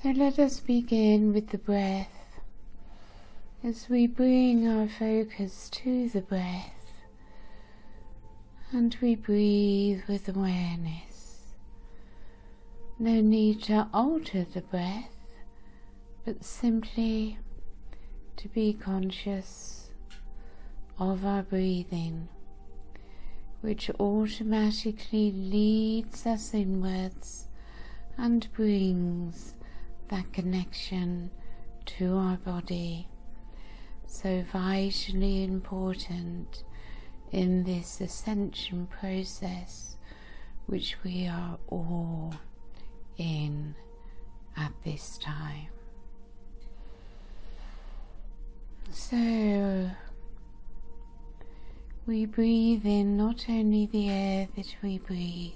So let us begin with the breath as we bring our focus to the breath and we breathe with awareness. No need to alter the breath, but simply to be conscious of our breathing, which automatically leads us inwards and brings that connection to our body, so vitally important in this ascension process which we are all in at this time. So we breathe in not only the air that we breathe,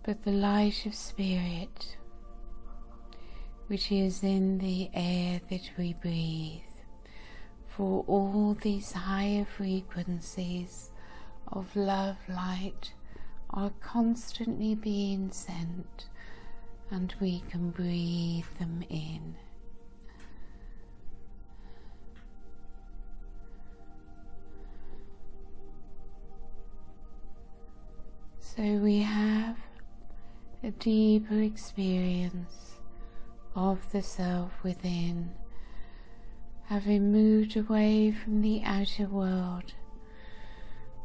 but the light of spirit which is in the air that we breathe, for all these higher frequencies of love light are constantly being sent, and we can breathe them in. So we have a deeper experience of the self within, having moved away from the outer world,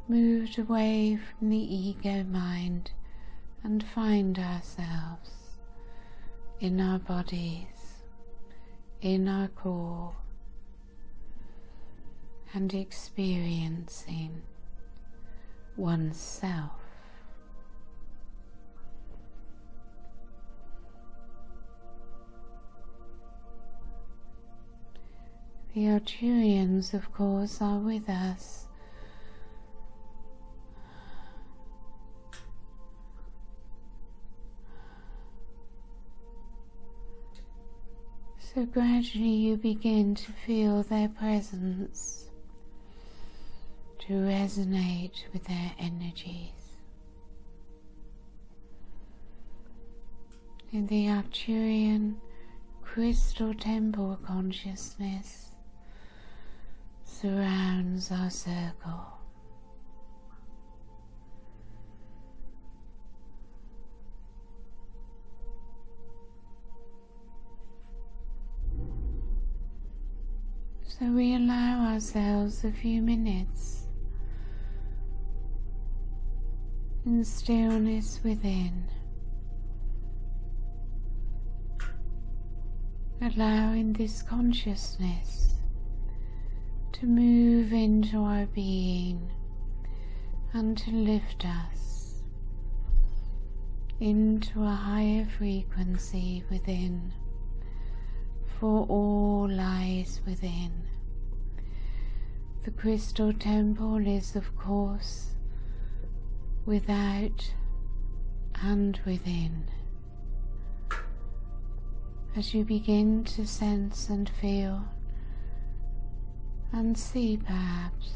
moved away from the ego mind, and find ourselves in our bodies, in our core, and experiencing oneself. The Arcturians, of course, are with us. So gradually you begin to feel their presence, to resonate with their energies. In the Arcturian crystal temple consciousness surrounds our circle. So we allow ourselves a few minutes in stillness within, allowing this consciousness to move into our being and to lift us into a higher frequency within, for all lies within. The crystal temple is, of course, without and within. As you begin to sense and feel and see, perhaps,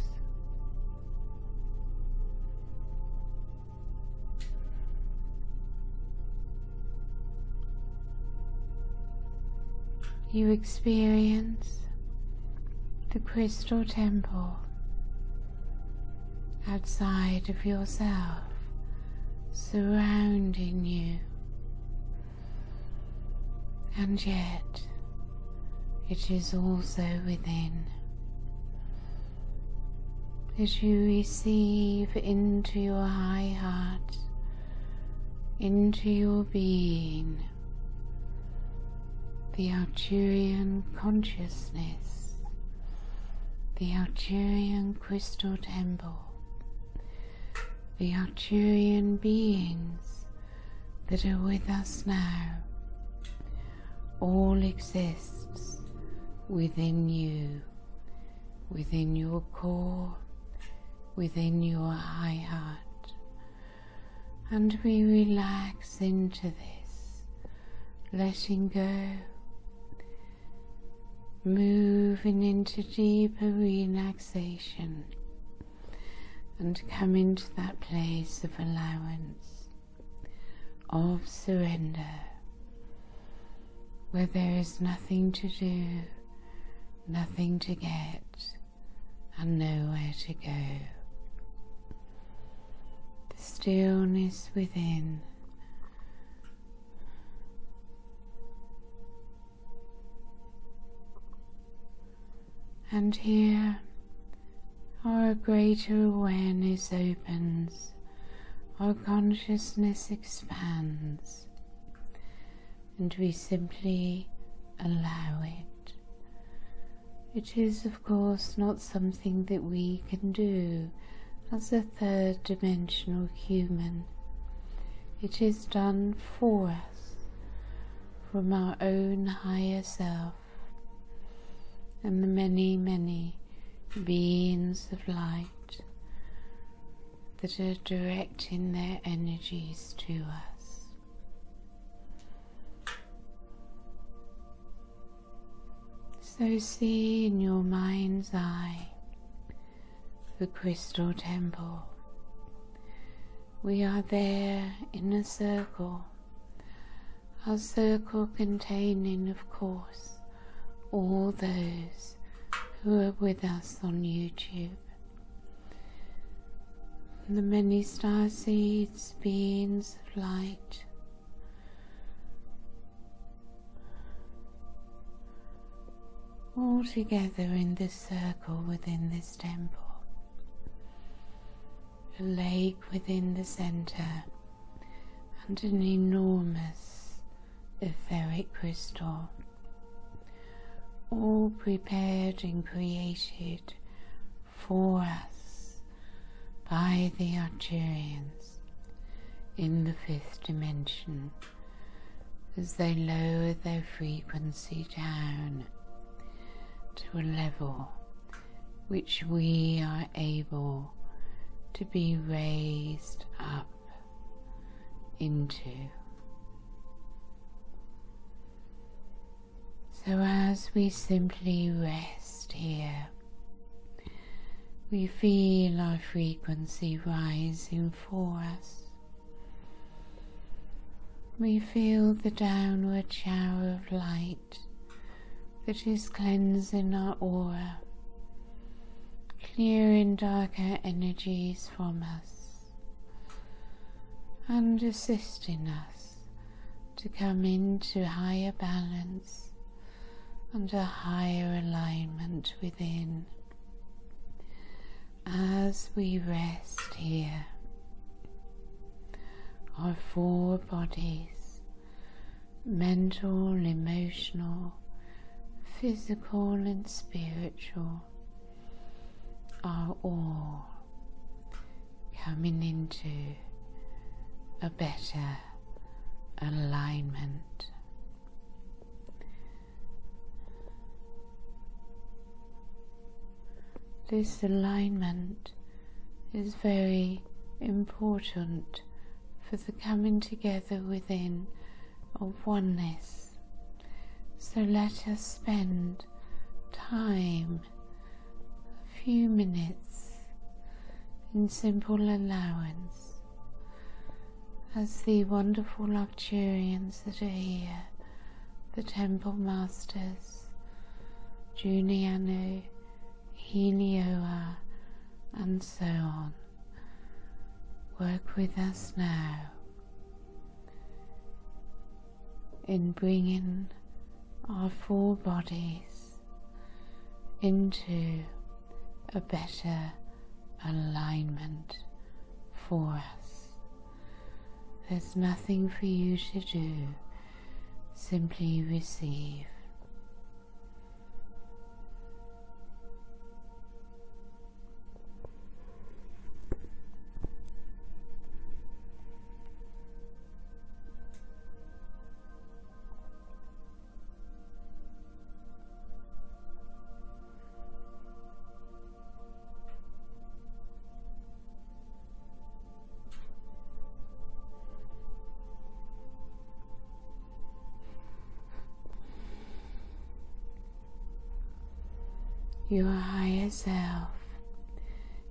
you experience the crystal temple outside of yourself, surrounding you, and yet it is also within. As you receive into your high heart, into your being, the Arcturian consciousness, the Arcturian crystal temple, the Arcturian beings that are with us now, all exists within you, within your core, within your high heart. And we relax into this, letting go, moving into deeper relaxation, and coming to that place of allowance, of surrender, where there is nothing to do, nothing to get, and nowhere to go. The stillness within. And here our greater awareness opens, our consciousness expands, and we simply allow it. It is, of course, not something that we can do as a third dimensional human. It is done for us from our own higher self and the many, many beings of light that are directing their energies to us. So see in your mind's eye the crystal temple. We are there in a circle containing, of course, all those who are with us on YouTube. The many star seeds, beings of light, all together in this circle within this temple. A lake within the center and an enormous etheric crystal, all prepared and created for us by the Arcturians in the fifth dimension, as they lower their frequency down to a level which we are able to be raised up into. So as we simply rest here, we feel our frequency rising for us. We feel the downward shower of light that is cleansing our aura, clearing darker energies from us, and assisting us to come into higher balance and a higher alignment within. As we rest here, our four bodies, mental, emotional, physical and spiritual, are all coming into a better alignment. This alignment is very important for the coming together within of oneness. So let us spend time, a few minutes, in simple allowance, as the wonderful Arcturians that are here, the Temple Masters, Juniano, Helioa, and so on, work with us now in bringing our four bodies into a better alignment for us. There's nothing for you to do, simply receive. Your higher self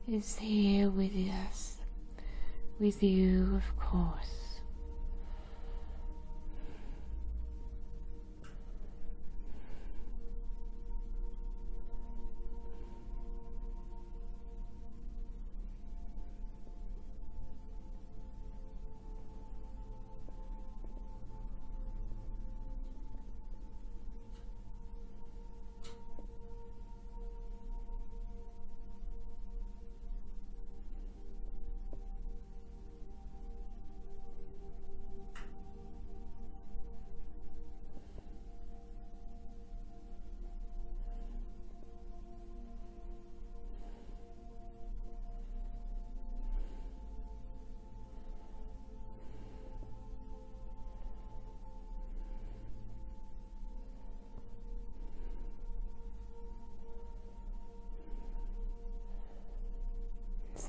is here with us, with you, of course.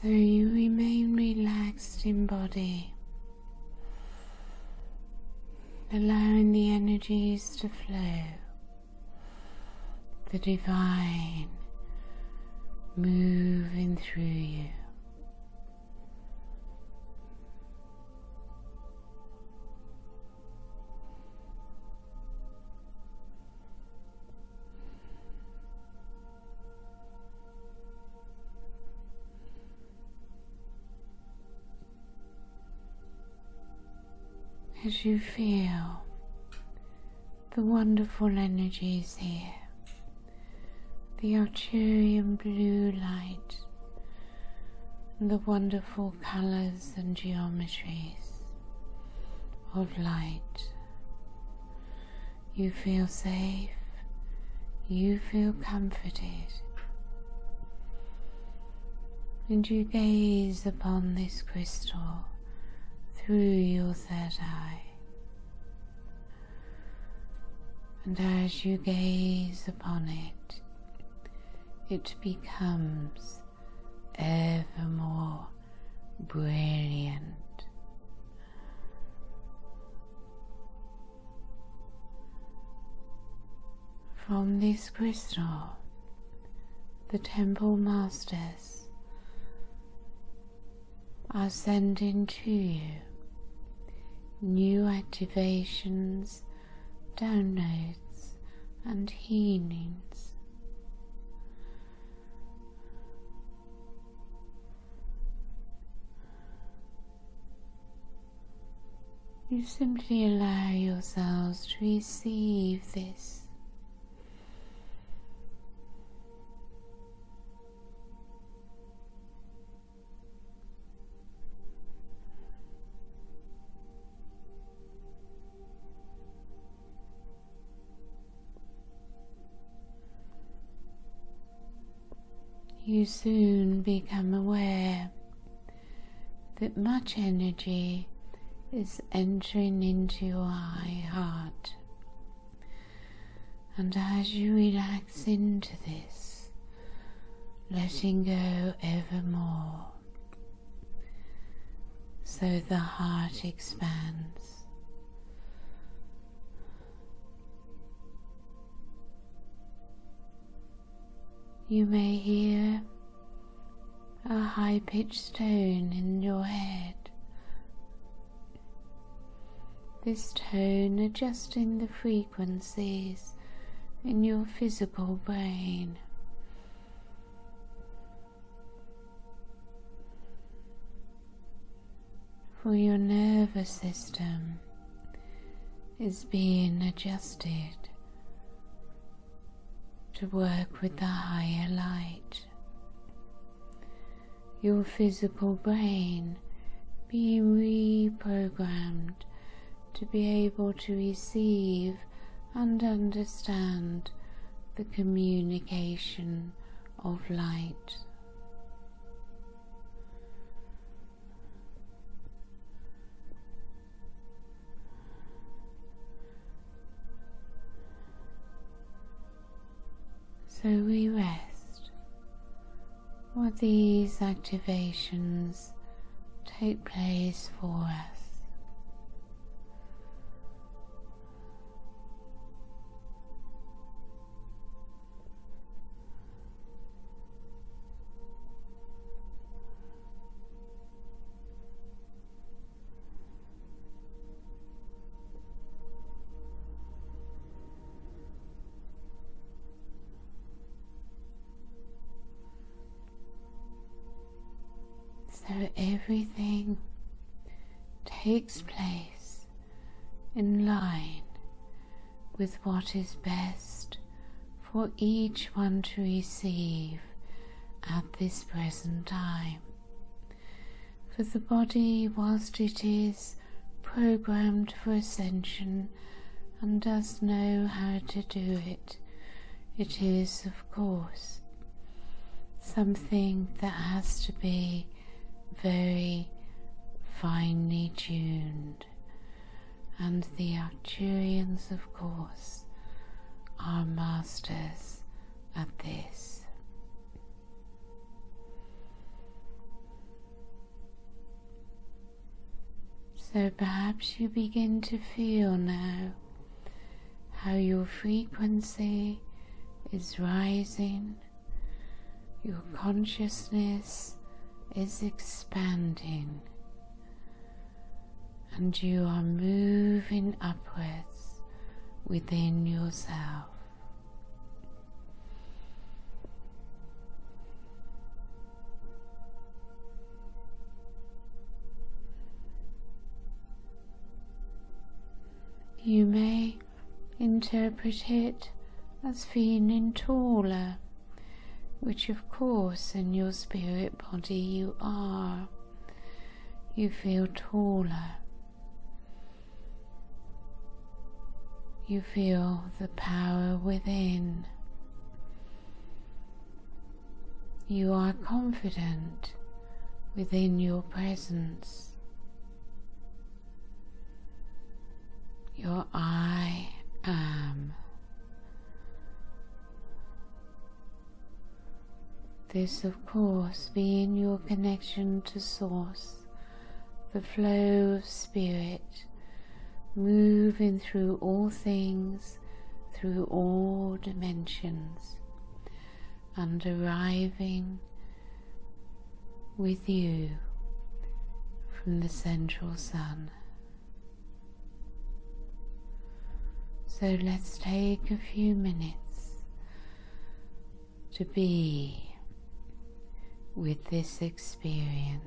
So you remain relaxed in body, allowing the energies to flow, the divine moving through you. As you feel the wonderful energies here, the Arcturian blue light and the wonderful colours and geometries of light, you feel safe, you feel comforted, and you gaze upon this crystal through your third eye. And as you gaze upon it, it becomes ever more brilliant. From this crystal, the temple masters are sending to you new activations, downloads and healings. You simply allow yourselves to receive this. You soon become aware that much energy is entering into your heart, and as you relax into this, letting go ever more, so the heart expands. You may hear a high-pitched tone in your head. This tone adjusting the frequencies in your physical brain. For your nervous system is being adjusted to work with the higher light. Your physical brain being reprogrammed to be able to receive and understand the communication of light. So we rest while these activations take place for us. So everything takes place in line with what is best for each one to receive at this present time. For the body, whilst it is programmed for ascension and does know how to do it, it is, of course, something that has to be very finely tuned, and the Arcturians, of course, are masters at this. So perhaps you begin to feel now how your frequency is rising, your consciousness is expanding, and you are moving upwards within yourself. You may interpret it as feeling taller, which of course in your spirit body you are. You feel taller. You feel the power within. You are confident within your presence. Your I am. This, of course, being your connection to Source, the flow of Spirit, moving through all things, through all dimensions, and arriving with you from the central sun. So let's take a few minutes to be with this experience.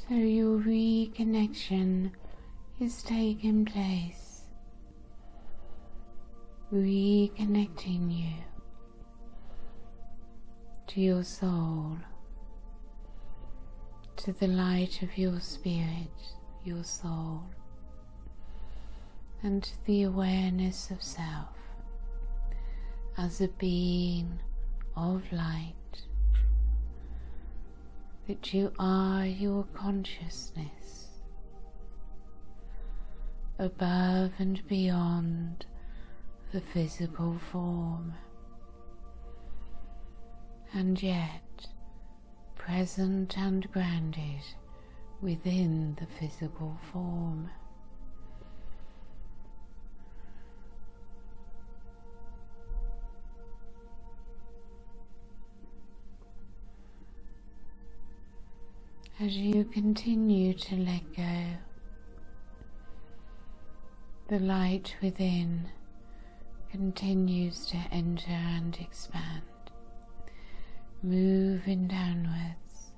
So your reconnection is taking place, reconnecting you to your soul, to the light of your spirit, your soul, and to the awareness of self as a being of light, that you are your consciousness, above and beyond the physical form, and yet present and grounded within the physical form. As you continue to let go, the light within continues to enter and expand, moving downwards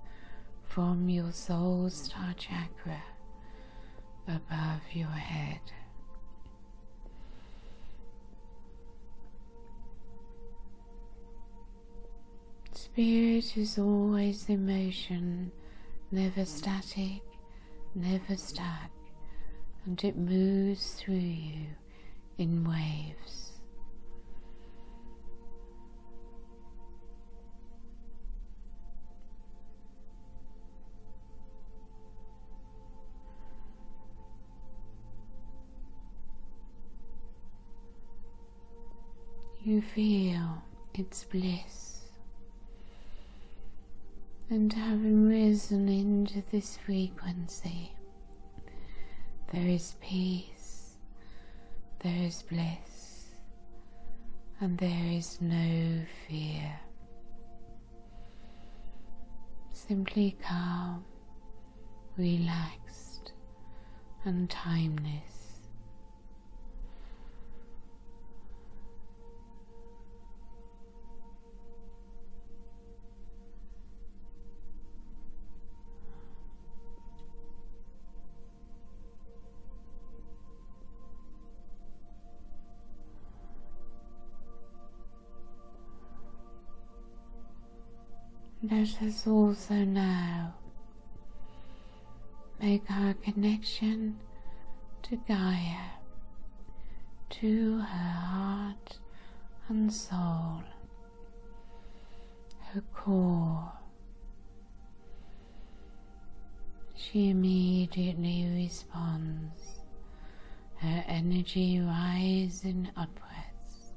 from your soul star chakra above your head. Spirit is always in motion, never static, never stuck, and it moves through you in waves. You feel its bliss. And having risen into this frequency, there is peace, there is bliss, and there is no fear. Simply calm, relaxed, and timeless. Let us also now make our connection to Gaia, to her heart and soul, her core. She immediately responds, her energy rising upwards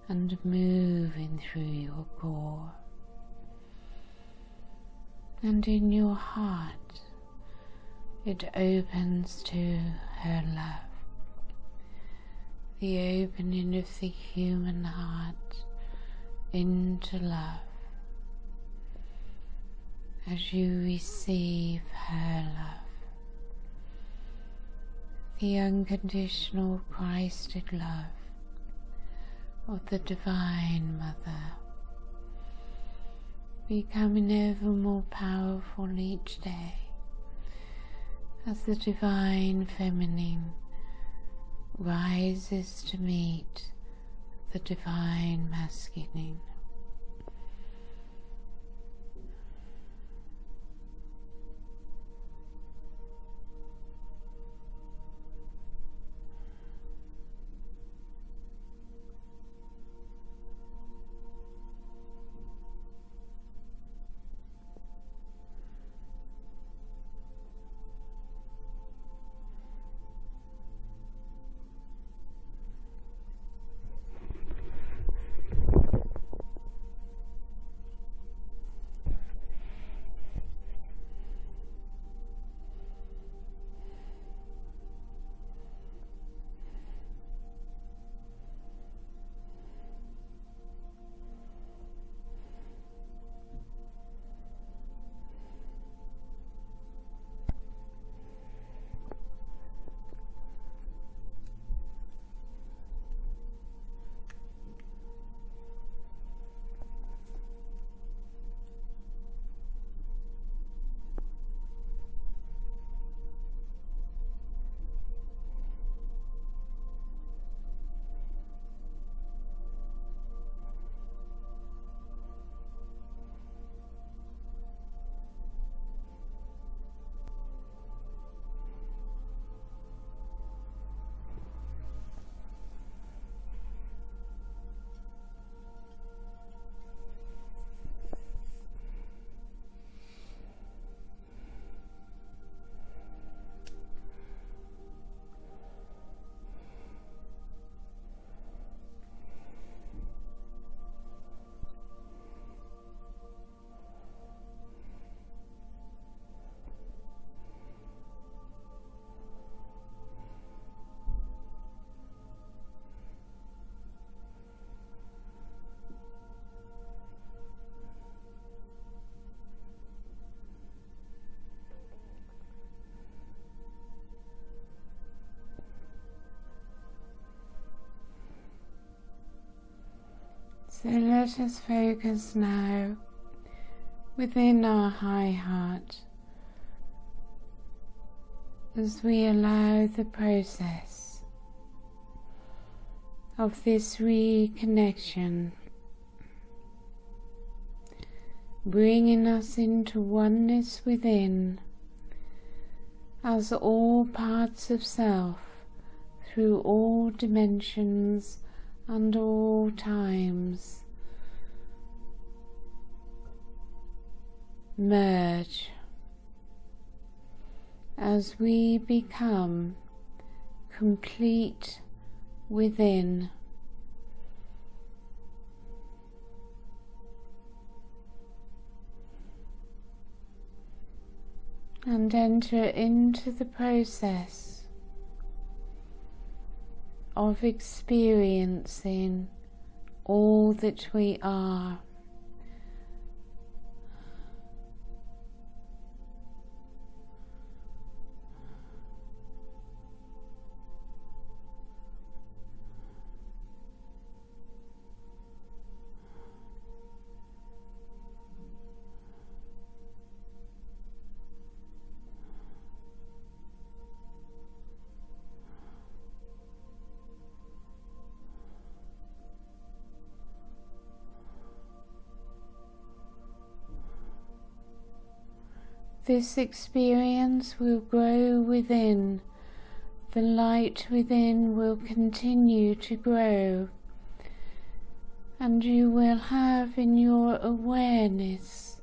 and moving through your core. And in your heart, it opens to her love, the opening of the human heart into love, as you receive her love, the unconditional Christed love of the Divine Mother, becoming ever more powerful each day as the Divine Feminine rises to meet the Divine Masculine. So let us focus now within our high heart as we allow the process of this reconnection, bringing us into oneness within, as all parts of self through all dimensions and all times merge, as we become complete within, and enter into the process of experiencing all that we are. This experience will grow within. The light within will continue to grow, and you will have in your awareness,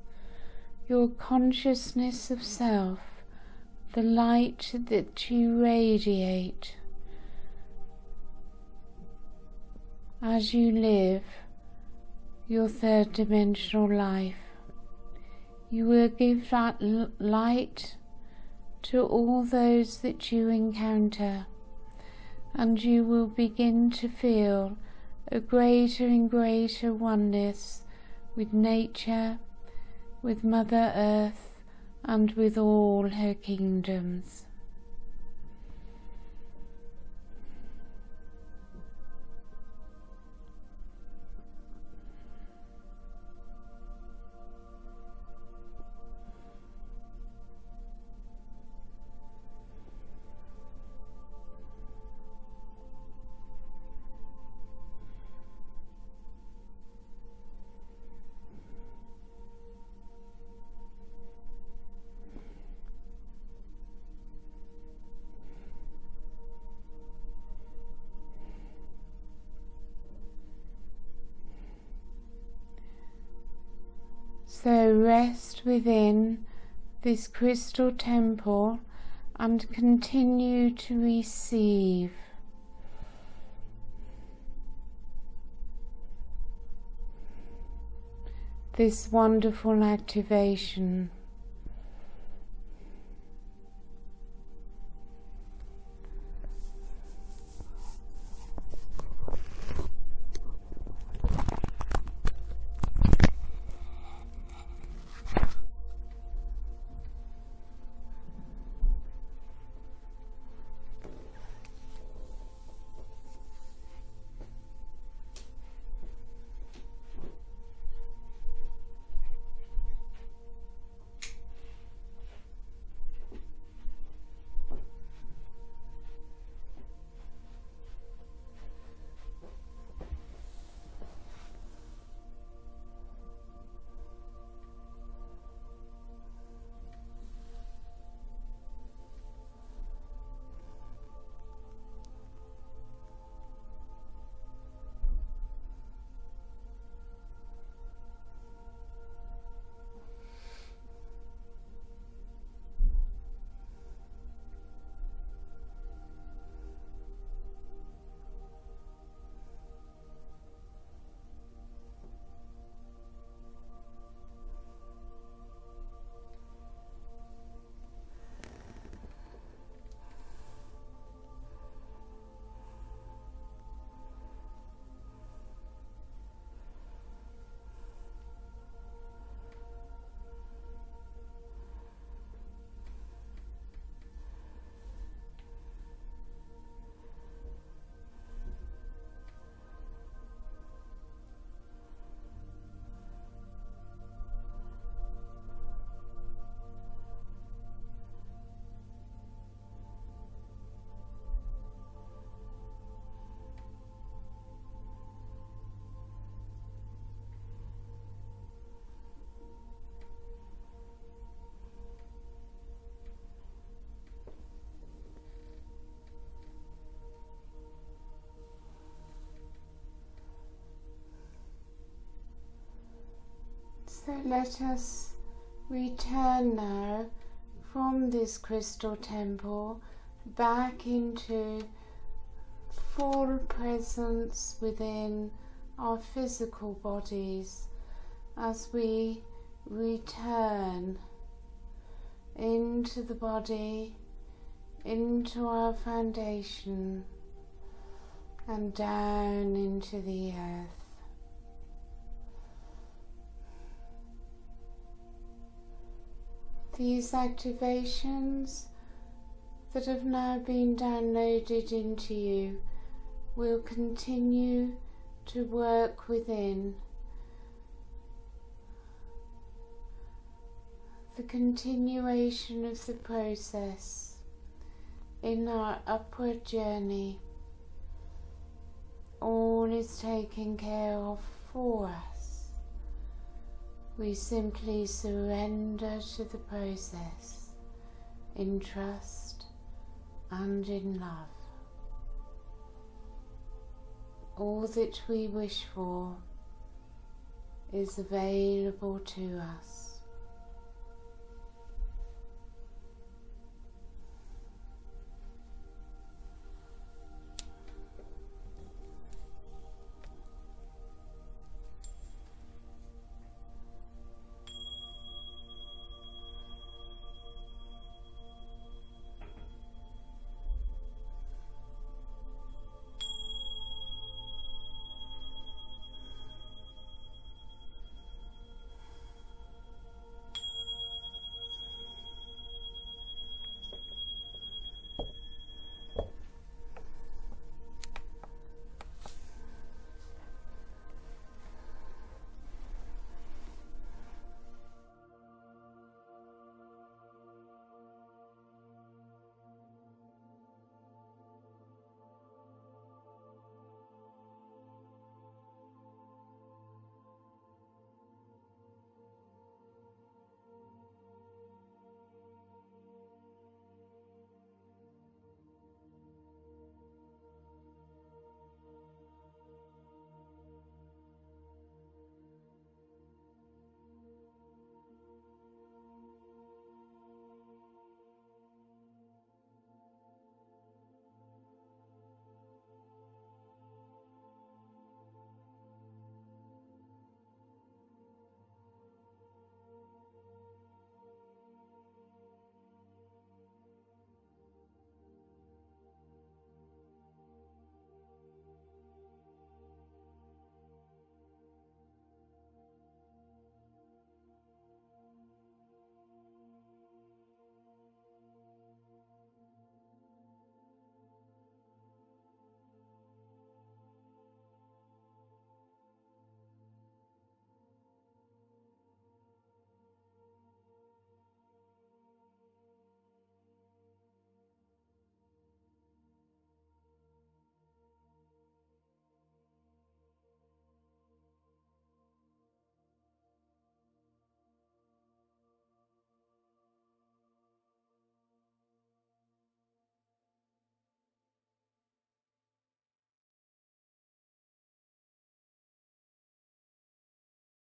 your consciousness of self, the light that you radiate as you live your third dimensional life. You will give that light to all those that you encounter, and you will begin to feel a greater and greater oneness with nature, with Mother Earth, and with all her kingdoms. So rest within this crystal temple and continue to receive. This wonderful activation. So let us return now from this crystal temple back into full presence within our physical bodies as we return into the body, into our foundation, and down into the earth. These activations that have now been downloaded into you will continue to work within. The continuation of the process in our upward journey. All is taken care of for us we simply surrender to the process in trust and in love. All that we wish for is available to us.